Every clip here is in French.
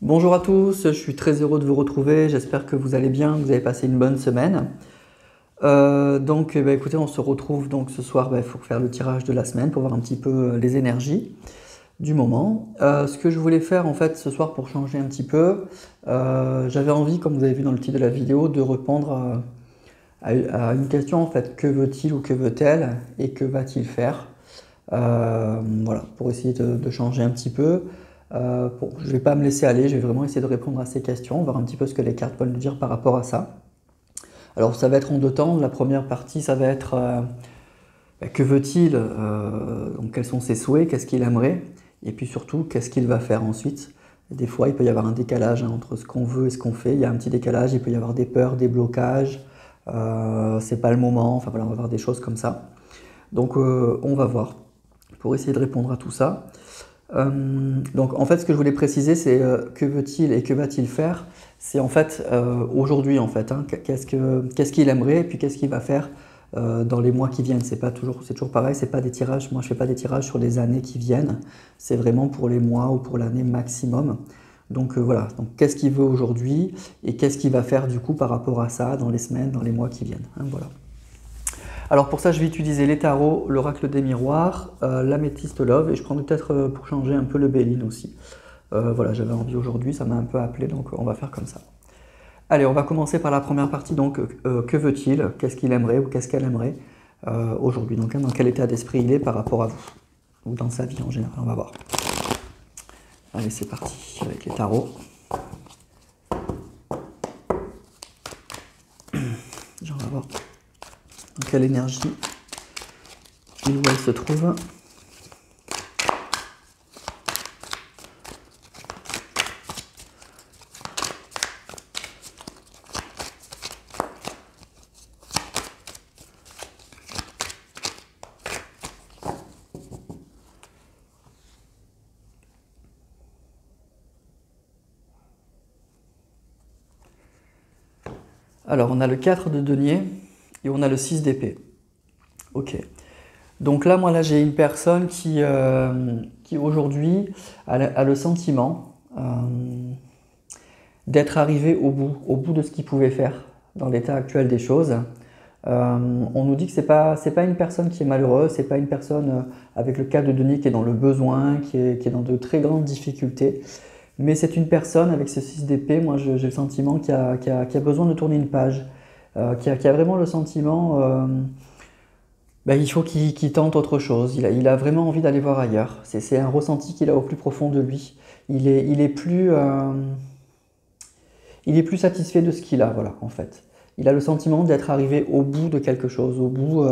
Bonjour à tous, je suis très heureux de vous retrouver, j'espère que vous allez bien, que vous avez passé une bonne semaine. Écoutez, on se retrouve donc ce soir pour faire le tirage de la semaine, pour voir un petit peu les énergies du moment. Ce que je voulais faire en fait ce soir pour changer un petit peu, j'avais envie, comme vous avez vu dans le titre de la vidéo, de répondre à une question en fait, que veut-il ou que veut-elle et que va-t-il faire? Voilà, pour essayer de changer un petit peu. Je ne vais pas me laisser aller, je vais vraiment essayer de répondre à ces questions, voir un petit peu ce que les cartes veulent nous dire par rapport à ça. Alors ça va être en deux temps. La première partie, ça va être que veut-il, donc quels sont ses souhaits, qu'est-ce qu'il aimerait, et puis surtout qu'est-ce qu'il va faire ensuite. Et des fois, il peut y avoir un décalage entre ce qu'on veut et ce qu'on fait. Il y a un petit décalage, il peut y avoir des peurs, des blocages, c'est pas le moment, enfin voilà, on va voir des choses comme ça. Donc on va voir pour essayer de répondre à tout ça. Donc en fait ce que je voulais préciser c'est que veut-il et que va-t-il faire, c'est en fait aujourd'hui en fait, hein, qu'est-ce qu'il aimerait et puis qu'est-ce qu'il va faire dans les mois qui viennent. C'est toujours pareil, c'est pas des tirages, moi je fais pas des tirages sur les années qui viennent, c'est vraiment pour les mois ou pour l'année maximum. Donc voilà, donc qu'est-ce qu'il veut aujourd'hui et qu'est-ce qu'il va faire du coup par rapport à ça dans les semaines, dans les mois qui viennent, hein, voilà. Alors pour ça, je vais utiliser les tarots, l'oracle des miroirs, l'améthyste love et je prends peut-être pour changer un peu le Béline aussi. Voilà, j'avais envie aujourd'hui, ça m'a un peu appelé, donc on va faire comme ça. Allez, on va commencer par la première partie, donc que veut-il, qu'est-ce qu'il aimerait ou qu'est-ce qu'elle aimerait aujourd'hui, donc hein, dans quel état d'esprit il est par rapport à vous, ou dans sa vie en général, on va voir. Allez, c'est parti avec les tarots. J'en vais voir. Dans quelle énergie il ou elle se trouve. Alors on a le 4 de denier et on a le 6 d'épée. Ok. Donc là, moi, j'ai une personne qui aujourd'hui a le sentiment d'être arrivé au bout de ce qu'il pouvait faire dans l'état actuel des choses. On nous dit que c'est pas une personne qui est malheureuse, c'est pas une personne avec le 4 de denier qui est dans le besoin, qui est dans de très grandes difficultés. Mais c'est une personne avec ce 6 d'épée, moi j'ai le sentiment qui a besoin de tourner une page, qui a vraiment le sentiment il faut qu'il tente autre chose, il a vraiment envie d'aller voir ailleurs. C'est un ressenti qu'il a au plus profond de lui. Il est plus satisfait de ce qu'il a, voilà, en fait. Il a le sentiment d'être arrivé au bout de quelque chose, au bout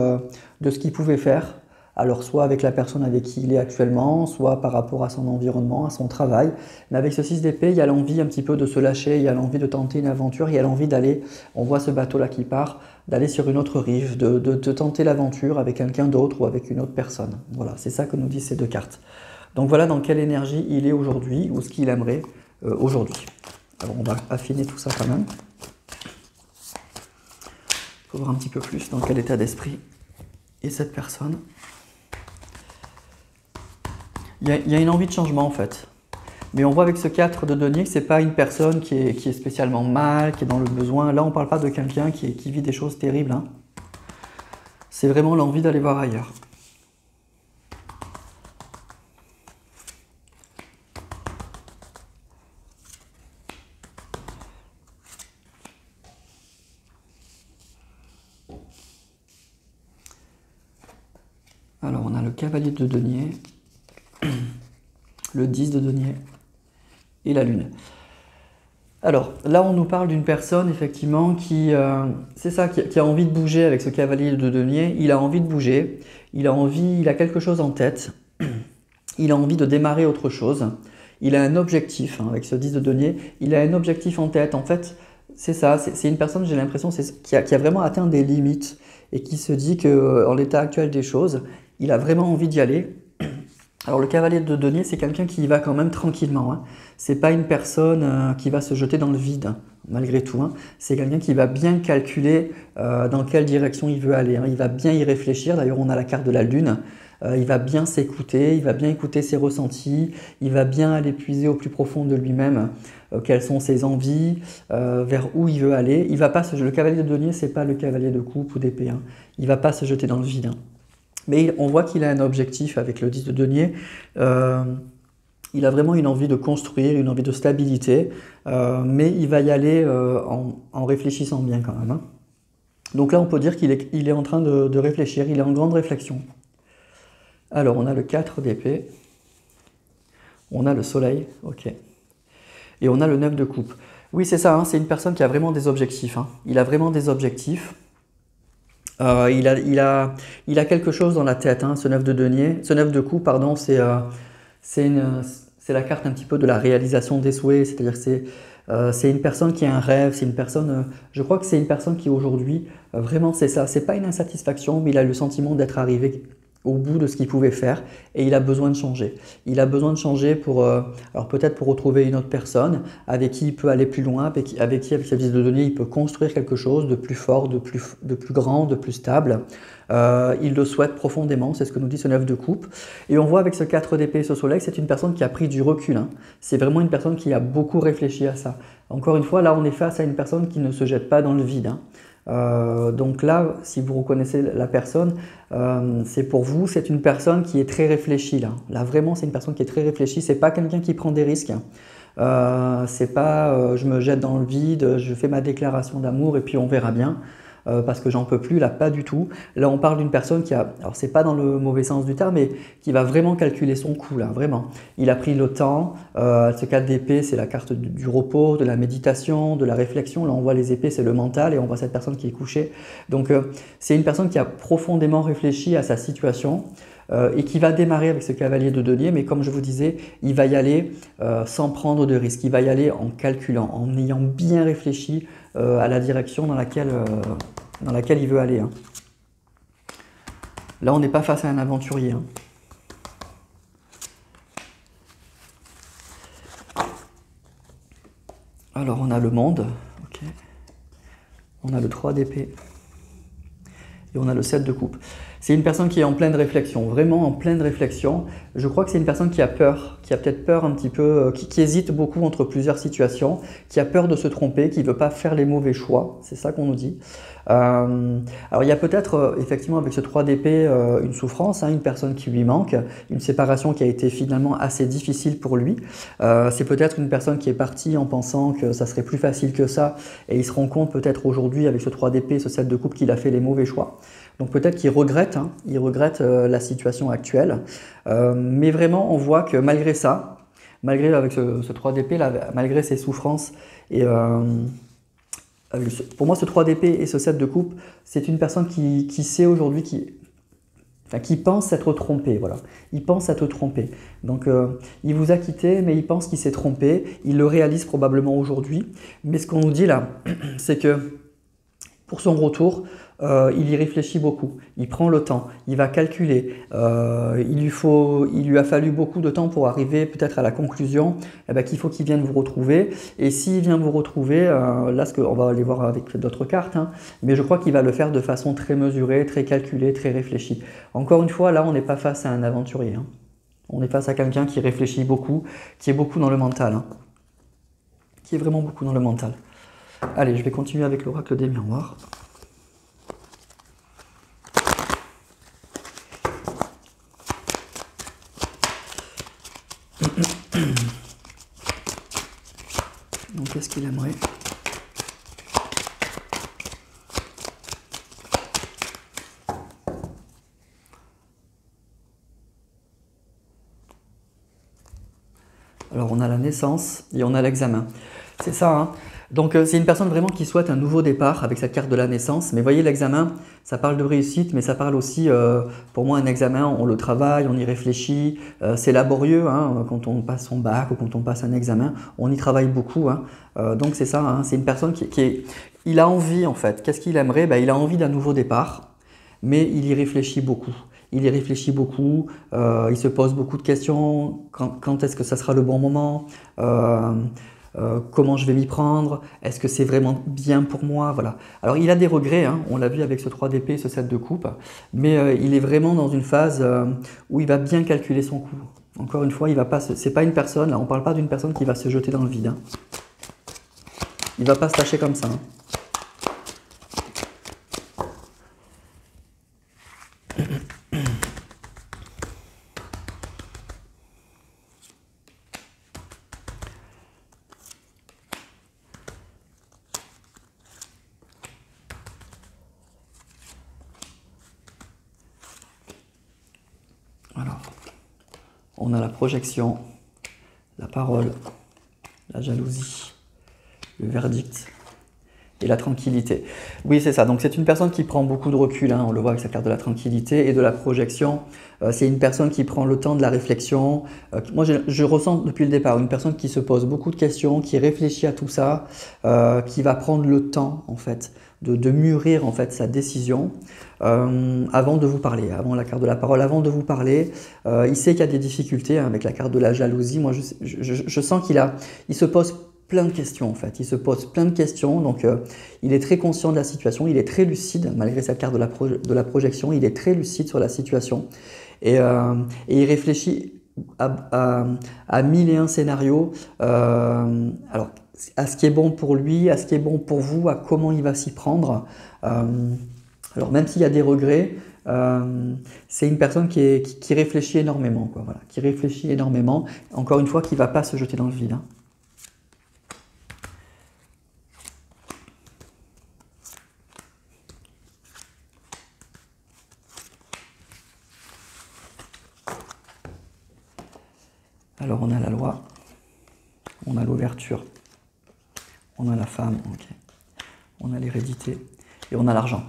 de ce qu'il pouvait faire. Alors soit avec la personne avec qui il est actuellement, soit par rapport à son environnement, à son travail. Mais avec ce 6 d'épée, il y a l'envie un petit peu de se lâcher, il y a l'envie de tenter une aventure, il y a l'envie d'aller, on voit ce bateau-là qui part, d'aller sur une autre rive, de tenter l'aventure avec quelqu'un d'autre ou avec une autre personne. Voilà, c'est ça que nous disent ces deux cartes. Donc voilà dans quelle énergie il est aujourd'hui, ou ce qu'il aimerait aujourd'hui. Alors on va affiner tout ça quand même. Il faut voir un petit peu plus dans quel état d'esprit est cette personne. Il y a une envie de changement en fait. Mais on voit avec ce 4 de denier que ce n'est pas une personne qui est spécialement mal, qui est dans le besoin. Là, on ne parle pas de quelqu'un qui vit des choses terribles, hein. C'est vraiment l'envie d'aller voir ailleurs. Alors, on a le cavalier de denier, le 10 de denier et la lune. Alors, là, on nous parle d'une personne, effectivement, qui a envie de bouger avec ce cavalier de denier. Il a envie de bouger, il a quelque chose en tête, il a envie de démarrer autre chose. Il a un objectif, hein, avec ce 10 de denier, il a un objectif en tête. En fait, c'est ça, c'est une personne, j'ai l'impression, qui a vraiment atteint des limites et qui se dit qu'en l'état actuel des choses, il a vraiment envie d'y aller. Alors le cavalier de denier, c'est quelqu'un qui y va quand même tranquillement, hein. C'est pas une personne qui va se jeter dans le vide, hein, malgré tout, hein. C'est quelqu'un qui va bien calculer dans quelle direction il veut aller, hein. Il va bien y réfléchir. D'ailleurs, on a la carte de la lune il va bien s'écouter, il va bien écouter ses ressentis, il va bien aller puiser au plus profond de lui-même quelles sont ses envies, vers où il veut aller. Il va pas le cavalier de denier, c'est pas le cavalier de coupe ou d'épée, hein. Il va pas se jeter dans le vide, hein. Mais on voit qu'il a un objectif avec le 10 de denier. Il a vraiment une envie de construire, une envie de stabilité, mais il va y aller en réfléchissant bien quand même, hein. Donc là, on peut dire qu'il est en train de réfléchir, il est en grande réflexion. Alors, on a le 4 d'épée, on a le soleil, ok, et on a le 9 de coupe. Oui, c'est ça, hein, c'est une personne qui a vraiment des objectifs, hein. Il a vraiment des objectifs. Il a quelque chose dans la tête, hein, ce 9 de denier, ce 9 de coupe, pardon, c'est la carte un petit peu de la réalisation des souhaits, c'est-à-dire que c'est une personne qui a un rêve, c'est une personne, je crois que c'est une personne qui aujourd'hui, vraiment c'est ça, c'est pas une insatisfaction, mais il a le sentiment d'être arrivé au bout de ce qu'il pouvait faire et il a besoin de changer. Il a besoin de changer pour, alors peut-être pour retrouver une autre personne avec qui il peut aller plus loin, avec qui, avec sa visite de données, il peut construire quelque chose de plus fort, de plus grand, de plus stable. Il le souhaite profondément, c'est ce que nous dit ce 9 de coupe. Et on voit avec ce 4 d'épée et ce soleil, c'est une personne qui a pris du recul, hein. C'est vraiment une personne qui a beaucoup réfléchi à ça. Encore une fois, là on est face à une personne qui ne se jette pas dans le vide, hein. Donc là, si vous reconnaissez la personne, c'est pour vous, c'est une personne qui est très réfléchie là. Là vraiment, c'est une personne qui est très réfléchie. C'est pas quelqu'un qui prend des risques, hein. C'est pas je me jette dans le vide, je fais ma déclaration d'amour et puis on verra bien. Parce que j'en peux plus, là pas du tout. Là on parle d'une personne qui a, alors c'est pas dans le mauvais sens du terme, mais qui va vraiment calculer son coup là, vraiment. Il a pris le temps, ce 4 d'épée c'est la carte du repos, de la méditation, de la réflexion. Là on voit les épées, c'est le mental et on voit cette personne qui est couchée. Donc c'est une personne qui a profondément réfléchi à sa situation. Et qui va démarrer avec ce cavalier de denier, mais comme je vous disais, il va y aller sans prendre de risques, il va y aller en calculant, en ayant bien réfléchi à la direction dans laquelle il veut aller, hein. Là, on n'est pas face à un aventurier, hein. Alors, on a le monde, okay. On a le 3 d'épée et on a le 7 de coupe. C'est une personne qui est en pleine réflexion, vraiment en pleine réflexion. Je crois que c'est une personne qui a peur, qui a peut-être peur un petit peu, qui hésite beaucoup entre plusieurs situations, qui a peur de se tromper, qui ne veut pas faire les mauvais choix, c'est ça qu'on nous dit. Alors il y a peut-être effectivement avec ce 3 d'épée une souffrance, hein, une personne qui lui manque, une séparation qui a été finalement assez difficile pour lui. C'est peut-être une personne qui est partie en pensant que ça serait plus facile que ça et il se rend compte peut-être aujourd'hui avec ce 3 d'épée, ce 7 de coupe qu'il a fait les mauvais choix. Donc peut-être qu'il regrette, hein, il regrette la situation actuelle, mais vraiment on voit que malgré ça, malgré avec ce 3 d'épée, malgré ses souffrances, et pour moi ce 3 d'épée et ce 7 de coupe, c'est une personne qui sait aujourd'hui, qui pense s'être trompé, voilà. Il pense s'être trompé. Donc il vous a quitté, mais il pense qu'il s'est trompé, il le réalise probablement aujourd'hui, mais ce qu'on nous dit là, c'est que pour son retour, il y réfléchit beaucoup, il prend le temps, il va calculer, il lui a fallu beaucoup de temps pour arriver peut-être à la conclusion qu'il faut qu'il vienne vous retrouver. Et s'il vient vous retrouver, là on va aller voir avec d'autres cartes, hein, mais je crois qu'il va le faire de façon très mesurée, très calculée, très réfléchie. Encore une fois, là on n'est pas face à un aventurier, hein. On est face à quelqu'un qui réfléchit beaucoup, qui est beaucoup dans le mental, hein. Qui est vraiment beaucoup dans le mental. Allez, je vais continuer avec l'oracle des miroirs. Donc, qu'est-ce qu'il aimerait? Alors, on a la naissance et on a l'examen. C'est ça, hein? Donc c'est une personne vraiment qui souhaite un nouveau départ avec cette carte de la naissance. Mais voyez, l'examen, ça parle de réussite, mais ça parle aussi, pour moi, un examen, on le travaille, on y réfléchit. C'est laborieux, hein, quand on passe son bac ou quand on passe un examen, on y travaille beaucoup, hein. Donc c'est ça, hein, c'est une personne il a envie en fait. Qu'est-ce qu'il aimerait? Il a envie d'un nouveau départ, mais il y réfléchit beaucoup. Il y réfléchit beaucoup, il se pose beaucoup de questions. Quand est-ce que ça sera le bon moment? comment je vais m'y prendre, est-ce que c'est vraiment bien pour moi, voilà. Alors il a des regrets, hein, on l'a vu avec ce 3 d'épée et ce 7 de coupe, mais il est vraiment dans une phase où il va bien calculer son coup. Encore une fois, il va pas, c'est pas une personne, là on parle pas d'une personne qui va se jeter dans le vide. Hein. Il va pas se lâcher comme ça. Hein. Alors, on a la projection, la parole, la jalousie, le verdict et la tranquillité. Oui, c'est ça. Donc, c'est une personne qui prend beaucoup de recul. Hein. On le voit avec sa carte de la tranquillité et de la projection. C'est une personne qui prend le temps de la réflexion. Moi, je ressens depuis le départ une personne qui se pose beaucoup de questions, qui réfléchit à tout ça, qui va prendre le temps, en fait, de mûrir en fait sa décision avant de vous parler, avant la carte de la parole, avant de vous parler. Il sait qu'il y a des difficultés hein, avec la carte de la jalousie. Moi, je sens il se pose plein de questions en fait. Il se pose plein de questions, donc il est très conscient de la situation, il est très lucide malgré sa carte de la projection, il est très lucide sur la situation et il réfléchit à mille et un scénarios. Alors, à ce qui est bon pour lui, à ce qui est bon pour vous, à comment il va s'y prendre. Alors même s'il y a des regrets, c'est une personne qui réfléchit énormément, quoi, voilà, qui réfléchit énormément. Encore une fois, qui ne va pas se jeter dans le vide. Hein. Alors on a la loi, on a l'ouverture, on a la femme, okay. On a l'hérédité et on a l'argent.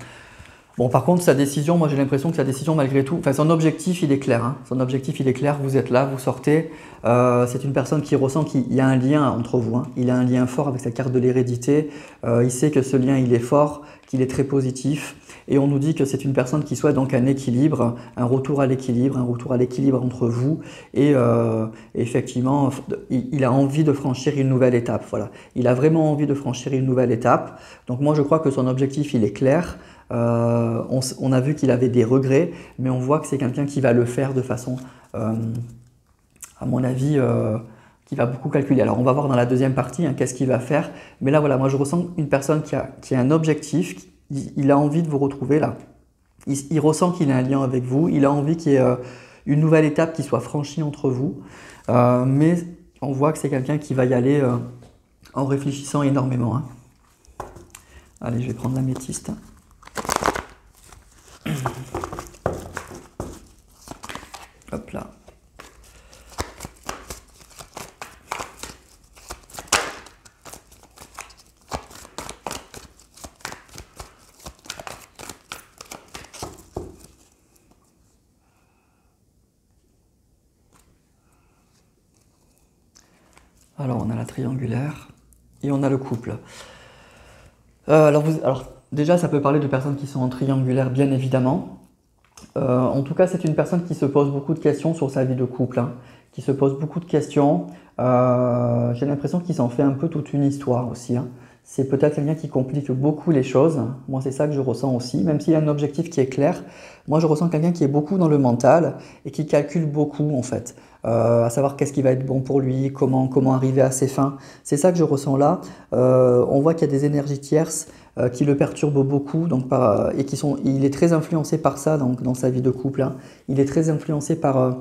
Bon, par contre, sa décision, moi j'ai l'impression que sa décision, malgré tout, enfin son objectif, il est clair. Hein. Son objectif, il est clair. Vous êtes là, vous sortez. C'est une personne qui ressent qu'il y a un lien entre vous. Hein. Il a un lien fort avec sa carte de l'hérédité. Il sait que ce lien, il est fort, qu'il est très positif. Et on nous dit que c'est une personne qui souhaite donc un équilibre, un retour à l'équilibre entre vous. Et effectivement, il a envie de franchir une nouvelle étape. Voilà. Il a vraiment envie de franchir une nouvelle étape. Donc moi, je crois que son objectif, il est clair. On a vu qu'il avait des regrets, mais on voit que c'est quelqu'un qui va le faire de façon, à mon avis, qui va beaucoup calculer. Alors on va voir dans la deuxième partie hein, qu'est-ce qu'il va faire, mais là voilà, moi je ressens une personne qui a un objectif, il a envie de vous retrouver là, il ressent qu'il a un lien avec vous, il a envie qu'il y ait une nouvelle étape qui soit franchie entre vous, mais on voit que c'est quelqu'un qui va y aller en réfléchissant énormément. Hein. Allez, je vais prendre l'améthyste. Hop là. Alors on a la triangulaire et on a le couple. Alors déjà ça peut parler de personnes qui sont en triangulaire bien évidemment. En tout cas c'est une personne qui se pose beaucoup de questions sur sa vie de couple, hein, qui se pose beaucoup de questions. J'ai l'impression qu'il s'en fait un peu toute une histoire aussi. Hein. C'est peut-être quelqu'un qui complique beaucoup les choses. Moi c'est ça que je ressens aussi, même s'il y a un objectif qui est clair. Moi je ressens quelqu'un qui est beaucoup dans le mental et qui calcule beaucoup en fait. À savoir qu'est-ce qui va être bon pour lui, comment arriver à ses fins. C'est ça que je ressens là. On voit qu'il y a des énergies tierces qui le perturbent beaucoup donc il est très influencé par ça donc, dans sa vie de couple. Hein. Il est très influencé par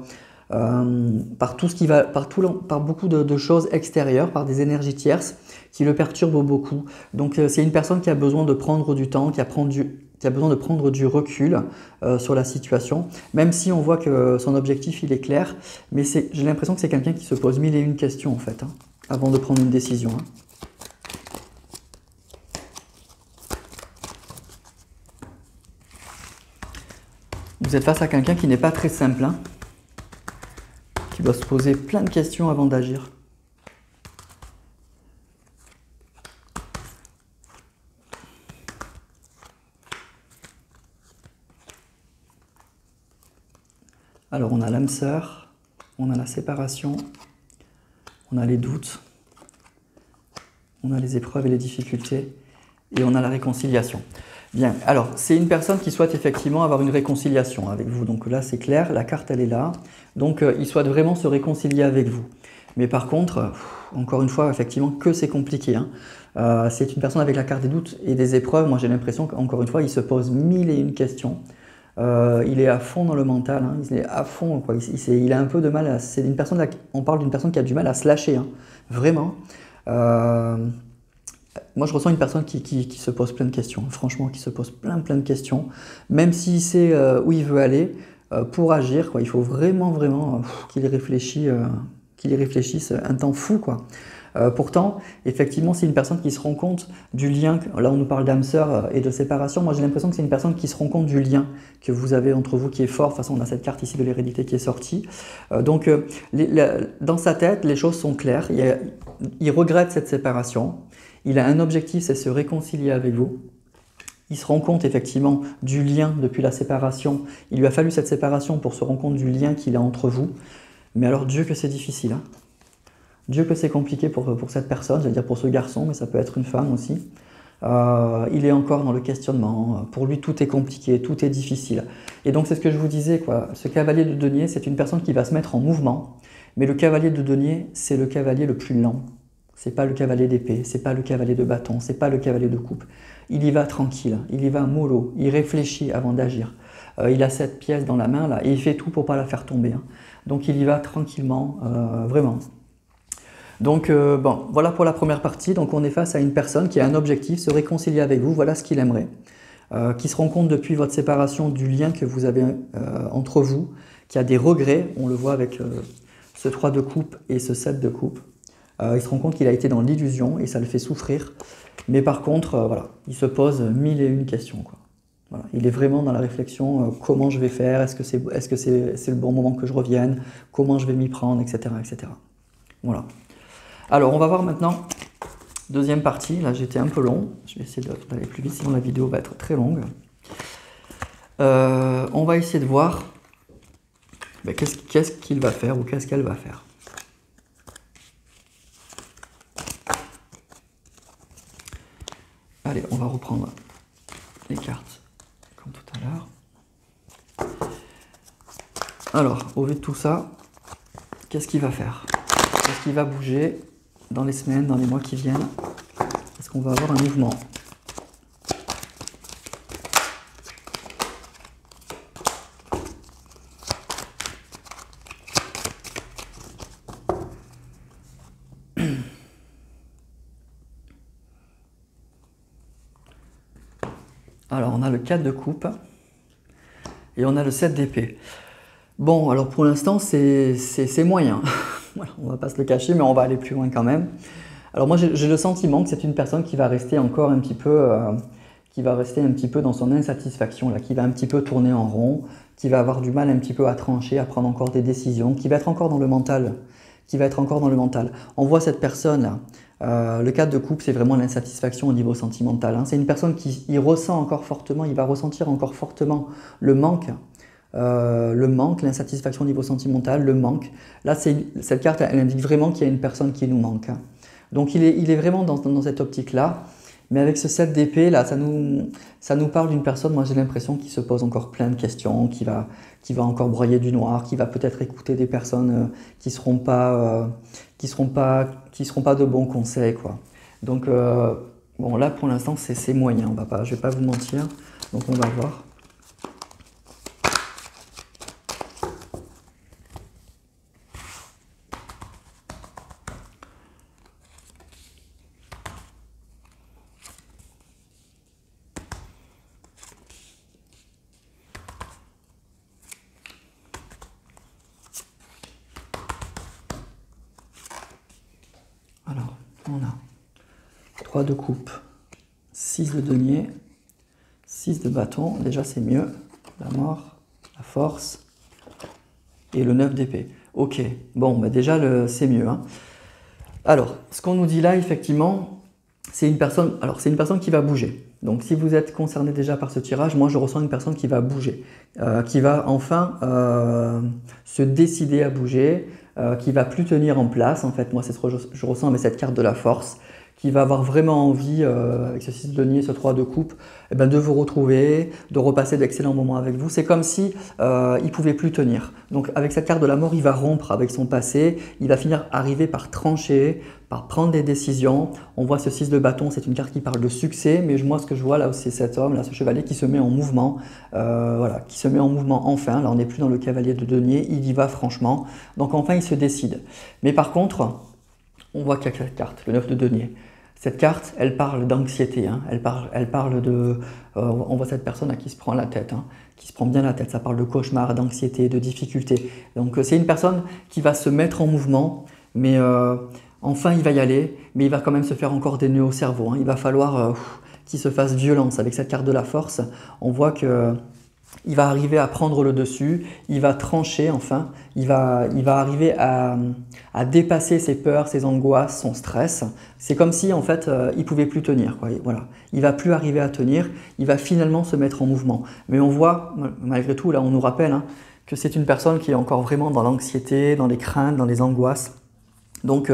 tout ce qui va, par beaucoup de choses extérieures, par des énergies tierces qui le perturbent beaucoup. Donc c'est une personne qui a besoin de prendre du temps, qui a besoin de prendre du recul sur la situation, même si on voit que son objectif il est clair, mais j'ai l'impression que c'est quelqu'un qui se pose mille et une questions en fait, hein, avant de prendre une décision. Hein. Vous êtes face à quelqu'un qui n'est pas très simple, hein, qui doit se poser plein de questions avant d'agir. Alors on a l'âme sœur, on a la séparation, on a les doutes, on a les épreuves et les difficultés, et on a la réconciliation. Bien, alors, c'est une personne qui souhaite effectivement avoir une réconciliation avec vous. Donc là, c'est clair, la carte, elle est là. Donc, il souhaite vraiment se réconcilier avec vous. Mais par contre, encore une fois, effectivement, que c'est compliqué, hein. C'est une personne avec la carte des doutes et des épreuves. Moi, j'ai l'impression qu'encore une fois, il se pose mille et une questions. Il est à fond dans le mental, hein. Il est à fond, quoi. Il a un peu de mal à... C'est une personne, on parle d'une personne qui a du mal à se lâcher, hein. Vraiment. Moi, je ressens une personne qui se pose plein de questions, franchement, qui se pose plein de questions. Même s'il sait où il veut aller, pour agir, quoi, il faut vraiment qu'il y réfléchisse un temps fou, quoi. Pourtant, effectivement, c'est une personne qui se rend compte du lien. Là, on nous parle d'âme sœur et de séparation. Moi, j'ai l'impression que c'est une personne qui se rend compte du lien que vous avez entre vous qui est fort. De toute façon, on a cette carte ici de l'hérédité qui est sortie. Dans sa tête, les choses sont claires. Il regrette cette séparation. Il a un objectif, c'est se réconcilier avec vous. Il se rend compte effectivement du lien depuis la séparation. Il lui a fallu cette séparation pour se rendre compte du lien qu'il a entre vous. Mais alors, Dieu que c'est difficile, hein. Dieu que c'est compliqué pour cette personne, j'allais dire pour ce garçon, mais ça peut être une femme aussi. Il est encore dans le questionnement. Pour lui, tout est compliqué, tout est difficile. Et donc, c'est ce que je vous disais, quoi. Ce cavalier de denier, c'est une personne qui va se mettre en mouvement. Mais le cavalier de denier, c'est le cavalier le plus lent. C'est pas le cavalier d'épée, c'est pas le cavalier de bâton, c'est pas le cavalier de coupe. Il y va tranquille, il y va mollo, il réfléchit avant d'agir. Il a cette pièce dans la main là et il fait tout pour pas la faire tomber, hein. Donc il y va tranquillement, vraiment. Donc bon, voilà pour la première partie. Donc on est face à une personne qui a un objectif, se réconcilier avec vous, voilà ce qu'il aimerait. Qui se rend compte depuis votre séparation du lien que vous avez entre vous, qui a des regrets, on le voit avec ce 3 de coupe et ce 7 de coupe. Il se rend compte qu'il a été dans l'illusion et ça le fait souffrir. Mais par contre, voilà, il se pose mille et une questions, quoi. Voilà, il est vraiment dans la réflexion, comment je vais faire, est-ce que c'est le bon moment que je revienne, comment je vais m'y prendre, etc., etc. Voilà. Alors, on va voir maintenant, deuxième partie. Là, j'étais un peu long. Je vais essayer d'aller plus vite, sinon la vidéo va être très longue. On va essayer de voir qu'est-ce qu'il va faire ou qu'est-ce qu'elle va faire. Allez, on va reprendre les cartes comme tout à l'heure. Alors, au vu de tout ça, qu'est-ce qu'il va faire? Est-ce qu'il va bouger dans les semaines, dans les mois qui viennent? Est-ce qu'on va avoir un mouvement? Alors, on a le 4 de coupe et on a le 7 d'épée. Bon, alors pour l'instant, c'est moyen. Voilà, on va pas se le cacher, mais on va aller plus loin quand même. Alors moi, j'ai le sentiment que c'est une personne qui va rester encore un petit peu, dans son insatisfaction, là, qui va un petit peu tourner en rond, qui va avoir du mal un petit peu à trancher, à prendre encore des décisions, qui va être encore dans le mental. On voit cette personne là. Le 4 de coupe, c'est vraiment l'insatisfaction au niveau sentimental, hein. C'est une personne qui ressent encore fortement, il va ressentir encore fortement le manque, l'insatisfaction au niveau sentimental, le manque. Là, cette carte, elle indique vraiment qu'il y a une personne qui nous manque, hein. Donc, il est vraiment dans cette optique-là. Mais avec ce 7 d'épée, là, ça nous parle d'une personne, moi j'ai l'impression, qui se pose encore plein de questions, qui va encore broyer du noir, qui va peut-être écouter des personnes qui seront pas de bons conseils, quoi. Donc, bon, là, pour l'instant, c'est moyen. Je vais pas vous mentir. Donc, on va voir. Alors, on a 3 de coupe, 6 de denier, 6 de bâton, déjà c'est mieux, la mort, la force, et le 9 d'épée. Ok, bon, bah déjà c'est mieux, hein. Alors, ce qu'on nous dit là, effectivement, c'est une personne qui va bouger. Donc si vous êtes concerné déjà par ce tirage, moi je ressens une personne qui va bouger, qui va enfin se décider à bouger, qui va plus tenir en place, en fait, moi c'est ce que je ressens avec cette carte de la force, qui va avoir vraiment envie, avec ce 6 de denier, ce 3 de coupe, eh ben, de vous retrouver, de repasser d'excellents moments avec vous. C'est comme si il ne pouvait plus tenir. Donc avec cette carte de la mort, il va rompre avec son passé, il va finir arriver par trancher, par prendre des décisions. On voit ce 6 de bâton, c'est une carte qui parle de succès, mais moi ce que je vois là, c'est cet homme, là, ce chevalier qui se met en mouvement, voilà, qui se met en mouvement enfin. Là on n'est plus dans le cavalier de denier, il y va franchement. Donc enfin il se décide. Mais par contre, on voit qu'il y a cette carte, le 9 de denier. Cette carte, elle parle d'anxiété, hein. Elle parle de... on voit cette personne à qui se prend la tête, hein, qui se prend bien la tête. Ça parle de cauchemar, d'anxiété, de difficulté. Donc c'est une personne qui va se mettre en mouvement, mais enfin il va y aller, mais il va quand même se faire encore des nœuds au cerveau, hein. Il va falloir qu'il se fasse violence. Avec cette carte de la force, on voit que... il va arriver à prendre le dessus, il va trancher enfin, il va arriver à dépasser ses peurs, ses angoisses, son stress. C'est comme si en fait il ne pouvait plus tenir, quoi. Voilà. Il ne va plus arriver à tenir, il va finalement se mettre en mouvement. Mais on voit, malgré tout, là on nous rappelle, hein, que c'est une personne qui est encore vraiment dans l'anxiété, dans les craintes, dans les angoisses. Donc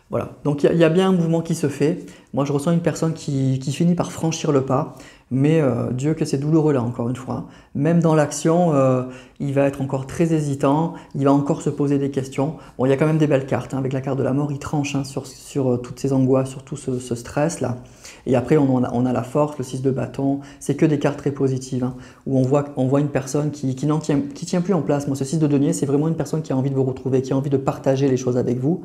voilà, donc il y a bien un mouvement qui se fait. Moi je ressens une personne qui finit par franchir le pas, mais Dieu que c'est douloureux là encore une fois, hein. Même dans l'action, il va être encore très hésitant, il va encore se poser des questions. Bon, il y a quand même des belles cartes, hein. Avec la carte de la mort, il tranche, hein, sur toutes ces angoisses, sur tout ce stress là. Et après on a la force, le 6 de bâton, c'est que des cartes très positives, hein, où on voit une personne qui tient plus en place. Moi ce 6 de denier, c'est vraiment une personne qui a envie de vous retrouver, qui a envie de partager les choses avec vous.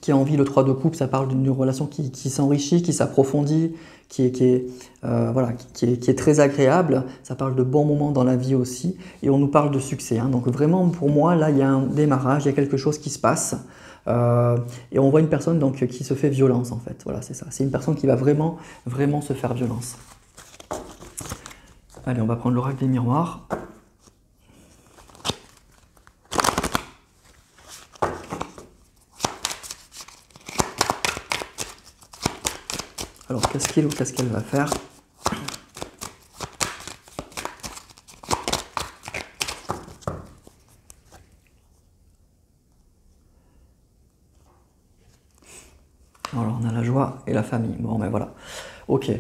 Qui a envie, le 3 de coupe, ça parle d'une relation qui s'enrichit, qui s'approfondit, qui est très agréable. Ça parle de bons moments dans la vie aussi. Et on nous parle de succès, hein. Donc vraiment, pour moi, là, il y a un démarrage, il y a quelque chose qui se passe. Et on voit une personne donc, qui se fait violence, en fait. Voilà, c'est ça. C'est une personne qui va vraiment, vraiment se faire violence. Allez, on va prendre l'oracle des miroirs. Alors, qu'est-ce qu'il ou qu'est-ce qu'elle va faire? Alors, on a la joie et la famille. Bon, ben voilà. Ok.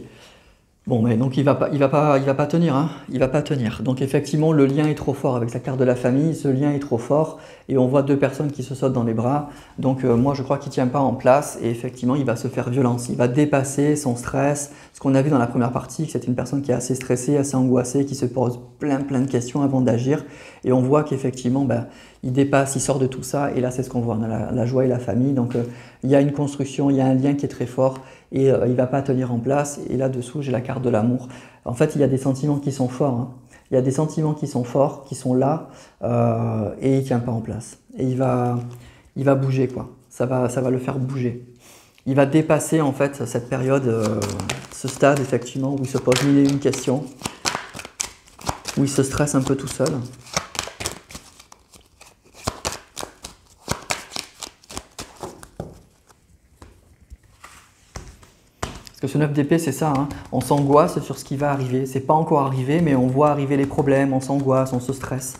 Bon, mais donc il va pas tenir, hein. Il va pas tenir. Donc effectivement, le lien est trop fort avec sa carte de la famille. Ce lien est trop fort et on voit deux personnes qui se sautent dans les bras. Donc moi, je crois qu'il tient pas en place et effectivement, il va se faire violence. Il va dépasser son stress. Ce qu'on a vu dans la première partie, c'est une personne qui est assez stressée, assez angoissée, qui se pose plein de questions avant d'agir. Et on voit qu'effectivement, ben, il dépasse, il sort de tout ça. Et là, c'est ce qu'on voit. On a la joie et la famille. Donc il y a une construction, il y a un lien qui est très fort. Et il ne va pas tenir en place. Et là-dessous, j'ai la carte de l'amour. En fait, il y a des sentiments qui sont forts, hein. Il y a des sentiments qui sont forts, qui sont là, et il ne tient pas en place. Et il va bouger, quoi. Ça va le faire bouger. Il va dépasser, en fait, cette période, ce stade, effectivement, où il se pose mille et une questions, où il se stresse un peu tout seul. Parce que ce 9 d'épée, c'est ça, hein. On s'angoisse sur ce qui va arriver. C'est pas encore arrivé, mais on voit arriver les problèmes, on s'angoisse, on se stresse.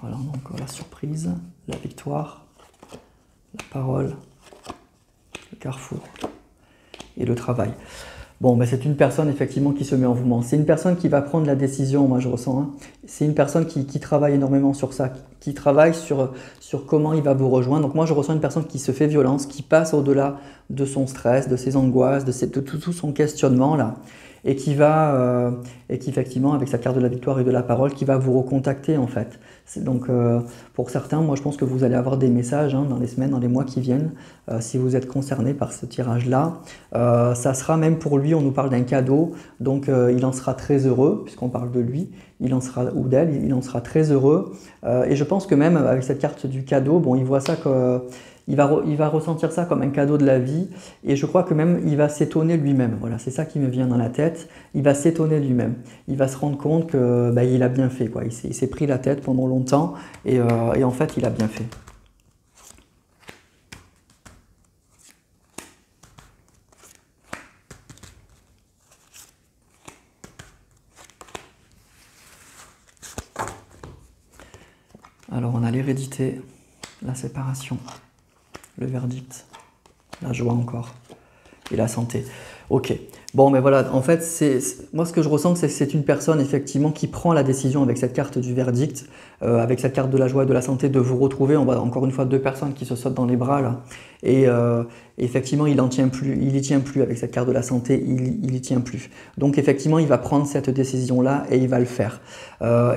Voilà, donc la surprise, la victoire, la parole, le carrefour et le travail. Bon, ben c'est une personne effectivement qui se met en mouvement. C'est une personne qui va prendre la décision, moi je ressens, hein. C'est une personne qui travaille énormément sur ça, qui travaille sur comment il va vous rejoindre. Donc moi je ressens une personne qui se fait violence, qui passe au-delà de son stress, de ses angoisses, de tout son questionnement là. Et qui effectivement, avec sa carte de la victoire et de la parole, qui va vous recontacter en fait. Donc pour certains, moi je pense que vous allez avoir des messages, hein, dans les semaines, dans les mois qui viennent, si vous êtes concerné par ce tirage-là. Ça sera même pour lui, on nous parle d'un cadeau, donc il en sera très heureux, puisqu'on parle de lui, il en sera, ou d'elle, il en sera très heureux. Et je pense que même avec cette carte du cadeau, bon, il voit ça que... Il va ressentir ça comme un cadeau de la vie et je crois que même il va s'étonner lui-même. Voilà, c'est ça qui me vient dans la tête. Il va s'étonner lui-même. Il va se rendre compte que bah, il a bien fait, quoi. Il s'est pris la tête pendant longtemps et en fait il a bien fait. a l'hérédité, la séparation, le verdict, la joie encore, et la santé. Ok, bon, mais voilà, en fait, moi ce que je ressens, c'est que c'est une personne effectivement qui prend la décision avec cette carte du verdict, avec cette carte de la joie et de la santé, de vous retrouver. On voit encore une fois deux personnes qui se sautent dans les bras là, et effectivement, il y tient plus avec cette carte de la santé, il y tient plus. Donc effectivement, il va prendre cette décision-là et il va le faire.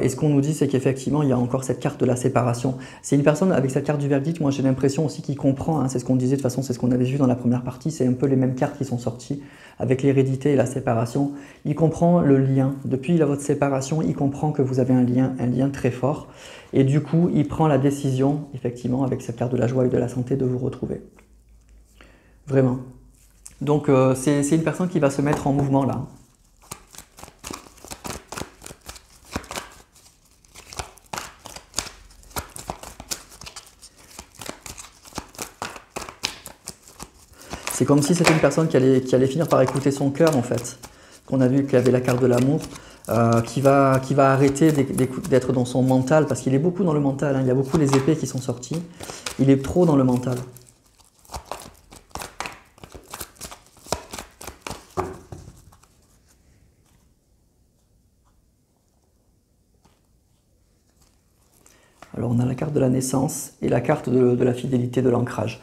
Et ce qu'on nous dit, c'est qu'effectivement, il y a encore cette carte de la séparation. C'est une personne avec cette carte du verdict, moi j'ai l'impression aussi qu'il comprend, hein, c'est ce qu'on disait, de toute façon, c'est ce qu'on avait vu dans la première partie, c'est un peu les mêmes cartes qui sont sorties avec l'hérédité et la séparation. Il comprend le lien. Depuis votre séparation, il comprend que vous avez un lien très fort. Et du coup, il prend la décision, effectivement, avec cette carte de la joie et de la santé, de vous retrouver. Vraiment. Donc, c'est une personne qui va se mettre en mouvement là. C'est comme si c'était une personne qui allait finir par écouter son cœur, en fait. Qu'on a vu qu'il y avait la carte de l'amour, qui va arrêter d'être dans son mental, parce qu'il est beaucoup dans le mental, hein. Il y a beaucoup les épées qui sont sorties. Il est trop dans le mental. Alors on a la carte de la naissance et la carte de la fidélité, de l'ancrage.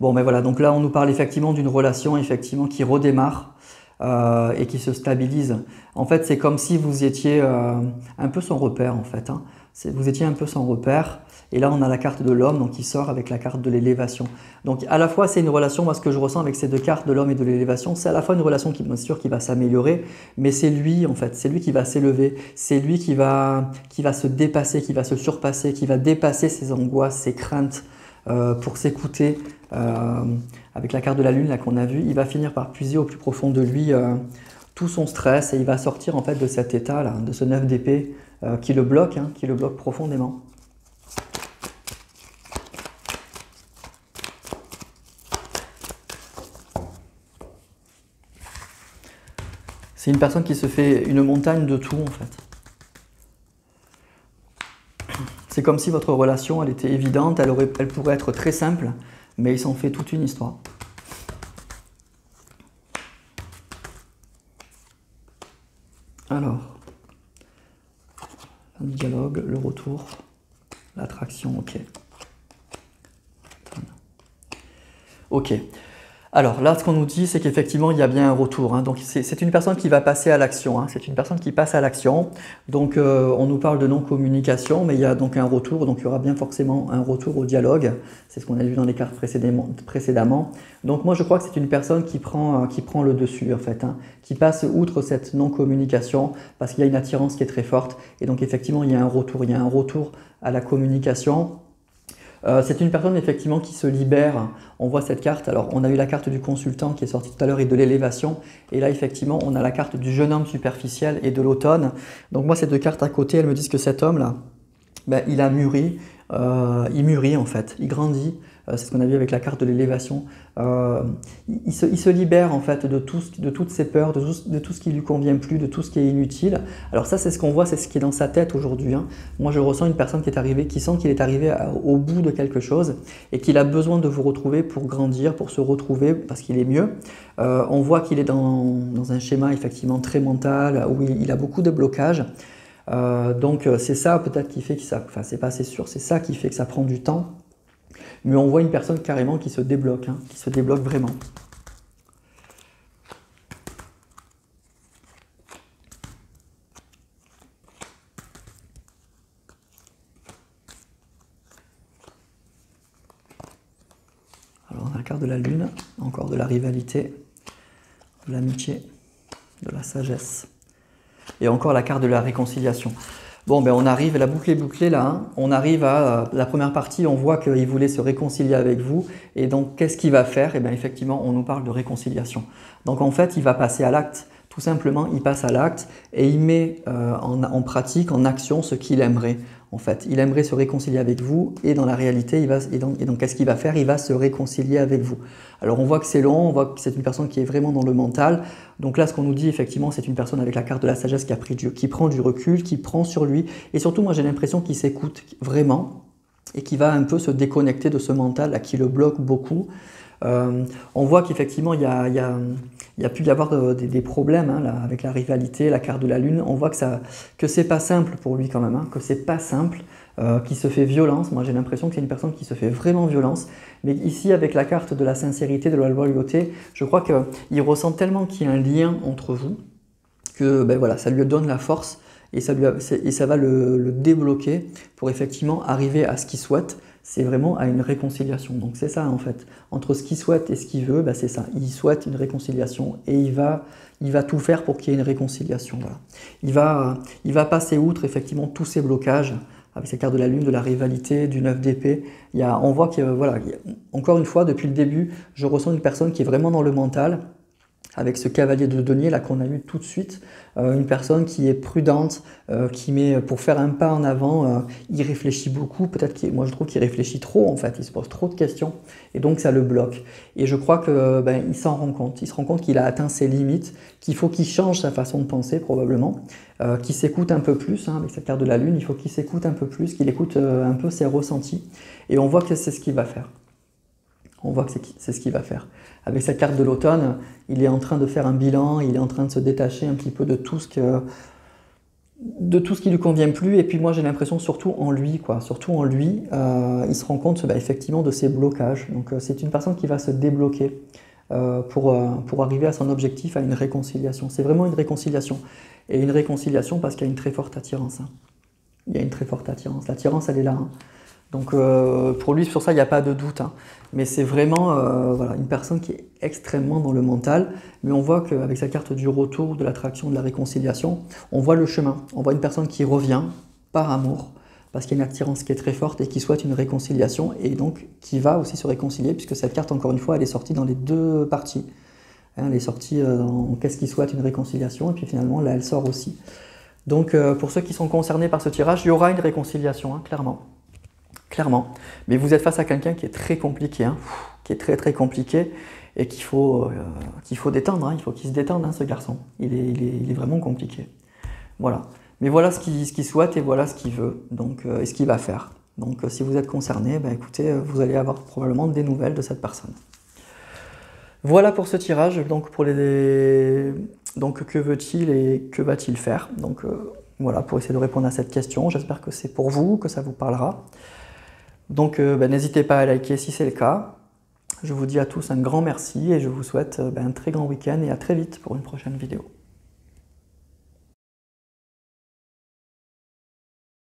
Bon, mais voilà, donc là on nous parle effectivement d'une relation effectivement qui redémarre et qui se stabilise. En fait, c'est comme si vous étiez un peu son repère en fait, hein. Vous étiez un peu son repère, et là on a la carte de l'homme, donc qui sort avec la carte de l'élévation. Donc à la fois c'est une relation, moi ce que je ressens avec ces deux cartes de l'homme et de l'élévation, c'est à la fois une relation qui, bien sûr, qui va s'améliorer, mais c'est lui en fait, c'est lui qui va s'élever, c'est lui qui va se dépasser, qui va se surpasser, qui va dépasser ses angoisses, ses craintes pour s'écouter. Avec la carte de la lune là qu'on a vue, il va finir par puiser au plus profond de lui tout son stress, et il va sortir en fait de cet état là, de ce 9 d'épée qui le bloque, hein, qui le bloque profondément. C'est une personne qui se fait une montagne de tout en fait. C'est comme si votre relation elle était évidente, elle pourrait être très simple, mais il s'en fait toute une histoire. Alors, le dialogue, le retour, l'attraction, ok. Ok. Alors là, ce qu'on nous dit, c'est qu'effectivement, il y a bien un retour, hein. Donc c'est une personne qui va passer à l'action, hein. C'est une personne qui passe à l'action. Donc on nous parle de non-communication, mais il y a donc un retour. Donc il y aura bien forcément un retour au dialogue. C'est ce qu'on a vu dans les cartes précédemment. Donc moi, je crois que c'est une personne qui prend le dessus, en fait, hein, qui passe outre cette non-communication, parce qu'il y a une attirance qui est très forte. Et donc effectivement, il y a un retour. Il y a un retour à la communication. C'est une personne effectivement qui se libère. On voit cette carte, alors on a eu la carte du consultant qui est sortie tout à l'heure et de l'élévation, et là effectivement on a la carte du jeune homme superficiel et de l'automne. Donc moi ces deux cartes à côté, elles me disent que cet homme là, ben, il a mûri, il mûrit en fait, il grandit. C'est ce qu'on a vu avec la carte de l'élévation. Il se libère en fait de toutes ses peurs, de tout ce qui lui convient plus, de tout ce qui est inutile. Alors ça, c'est ce qu'on voit, c'est ce qui est dans sa tête aujourd'hui, hein. Moi, je ressens une personne qui sent qu'il est arrivé au bout de quelque chose et qu'il a besoin de vous retrouver pour grandir, pour se retrouver parce qu'il est mieux. On voit qu'il est dans un schéma effectivement très mental où il a beaucoup de blocages. Donc c'est ça peut-être qui fait que ça, enfin c'est pas assez sûr, c'est ça qui fait que ça prend du temps. Mais on voit une personne carrément qui se débloque, hein, qui se débloque vraiment. Alors on a la carte de la lune, encore de la rivalité, de l'amitié, de la sagesse. Et encore la carte de la réconciliation. Bon, ben on arrive, la boucle est bouclée là, hein. On arrive à la première partie, on voit qu'il voulait se réconcilier avec vous. Et donc, qu'est-ce qu'il va faire? Et bien effectivement, on nous parle de réconciliation. Donc en fait, il va passer à l'acte. Tout simplement, il passe à l'acte et il met en pratique, en action, ce qu'il aimerait. En fait, il aimerait se réconcilier avec vous et dans la réalité, donc qu'est-ce qu'il va faire? Il va se réconcilier avec vous. Alors on voit que c'est long, on voit que c'est une personne qui est vraiment dans le mental. Donc là, ce qu'on nous dit effectivement, c'est une personne avec la carte de la sagesse qui prend du recul, qui prend sur lui. Et surtout, moi j'ai l'impression qu'il s'écoute vraiment. et qui va un peu se déconnecter de ce mental là, qui le bloque beaucoup. On voit qu'effectivement, il y a pu y avoir des problèmes hein, là, avec la rivalité, la carte de la lune. On voit que c'est pas simple pour lui quand même, hein, que c'est pas simple, qu'il se fait violence. Moi, j'ai l'impression que c'est une personne qui se fait vraiment violence. Mais ici, avec la carte de la sincérité, de la loyauté, je crois qu'il ressent tellement qu'il y a un lien entre vous que ben voilà, ça lui donne la force et ça va le débloquer pour effectivement arriver à ce qu'il souhaite. C'est vraiment à une réconciliation. Donc c'est ça en fait. Entre ce qu'il souhaite et ce qu'il veut, ben c'est ça. Il souhaite une réconciliation et il va tout faire pour qu'il y ait une réconciliation. Voilà. Il va passer outre effectivement tous ces blocages avec ces cartes de la lune, de la rivalité, du 9 d'épée. On voit que, voilà, encore une fois, depuis le début, je ressens une personne qui est vraiment dans le mental, avec ce cavalier de denier là qu'on a eu tout de suite, une personne qui est prudente, qui met pour faire un pas en avant, il réfléchit beaucoup, moi je trouve qu'il réfléchit trop en fait, il se pose trop de questions et donc ça le bloque. Et je crois que il s'en rend compte, il se rend compte qu'il a atteint ses limites, qu'il faut qu'il change sa façon de penser probablement, qu'il s'écoute un peu plus, hein, avec cette carte de la lune, il faut qu'il s'écoute un peu plus, qu'il écoute un peu ses ressentis et on voit que c'est ce qu'il va faire. On voit que c'est ce qu'il va faire. Avec cette carte de l'automne, il est en train de faire un bilan, il est en train de se détacher un petit peu de tout ce qui lui convient plus. Et puis moi j'ai l'impression surtout en lui, il se rend compte effectivement de ses blocages. Donc c'est une personne qui va se débloquer pour arriver à son objectif, à une réconciliation. C'est vraiment une réconciliation. Et une réconciliation parce qu'il y a une très forte attirance. Hein. Il y a une très forte attirance. L'attirance elle est là. Hein. Donc pour lui, sur ça, il n'y a pas de doute. Hein. Mais c'est vraiment voilà, une personne qui est extrêmement dans le mental. Mais on voit qu'avec sa carte du retour, de l'attraction, de la réconciliation, on voit le chemin. On voit une personne qui revient par amour, parce qu'il y a une attirance qui est très forte et qui souhaite une réconciliation, et donc qui va aussi se réconcilier, puisque cette carte, encore une fois, elle est sortie dans les deux parties. Hein, elle est sortie dans qu'est-ce qui souhaite une réconciliation, et puis finalement, là, elle sort aussi. Donc pour ceux qui sont concernés par ce tirage, il y aura une réconciliation, hein, clairement. Clairement. Mais vous êtes face à quelqu'un qui est très compliqué, hein, qui est très très compliqué et qu'il faut détendre, hein, il faut qu'il se détende, hein, ce garçon. Il est vraiment compliqué. Voilà. Mais voilà ce qu'il souhaite et voilà ce qu'il veut donc, et ce qu'il va faire. Donc si vous êtes concerné, écoutez, vous allez avoir probablement des nouvelles de cette personne. Voilà pour ce tirage. Donc, donc que veut-il et que va-t-il faire? Donc voilà, pour essayer de répondre à cette question. J'espère que c'est pour vous, que ça vous parlera. Donc n'hésitez pas à liker si c'est le cas. Je vous dis à tous un grand merci et je vous souhaite un très grand week-end et à très vite pour une prochaine vidéo.